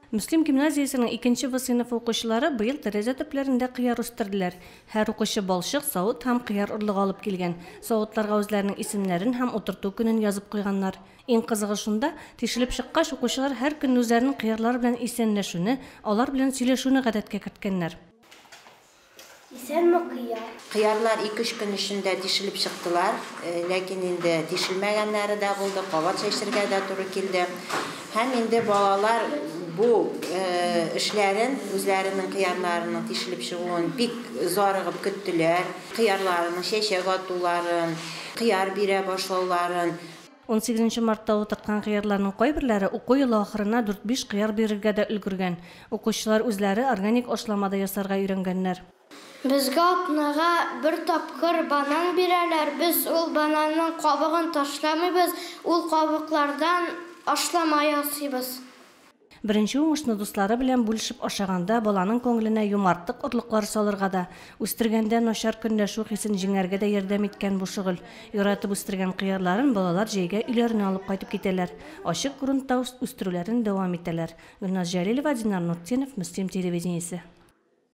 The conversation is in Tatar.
Müslim gimnazиясының 2-нче В сыйныфы укучылары быел тәрәзә төпләрендә кыяр үстерделәр. Һәр укучы балчык, савыт һәм кыяр орлыгы алып килгән. Савытларга үзләренең исемнәрен һәм утырту көнен язып куйганнар. Иң кызыгы шунда, тишелеп чыккач укучылар һәр көн үзләренең кыярлар белән исәнләшүне, алар белән сөйләшүне гадәткә керткәннәр. Исәнме кыяр? Кыярлар 2-3 көн эчендә тишелеп чыктылар, ләкин инде тишелмәгәннәре дә булды, кабат чәчәргә дә туры килде. Һәм инде балалар бу эшләрен, үзләренең кыярларының тишелеп чыгуын бик зарыгып көттеләр. Кыярларының чәчәк атуларын, кыяр бирә башлауларын. 18 мартта утырткан кыярларның кайберләре уку елы ахырына 4-5 кыяр бирергә дә өлгергән. Укучылар үзләре органик ашламада ясарга өйрәнгәннәр. Безгә атнага бер тапкыр банан бирәләр. Без ул бананның кабыгын ташламыйбыз, ул кабыклардан ашлама ясыйбыз. Беренче уңышны дуслары белән бүлешеп ашаганда баланың күңеленә юмартлык орлыклар салырга да, үстергәндә начар көнләшү хисен җиңәргә дә ярдәм иткән бу шөгыль. Яратып үстергән кыярларын балалар җәйгә өйләренә алып кайтып китәләр. Ачык грунтта үстерүләрен дәвам итәләр. Гөлназ Җәлилова, Динар Нуртдинов, Мөслим телевидениесе.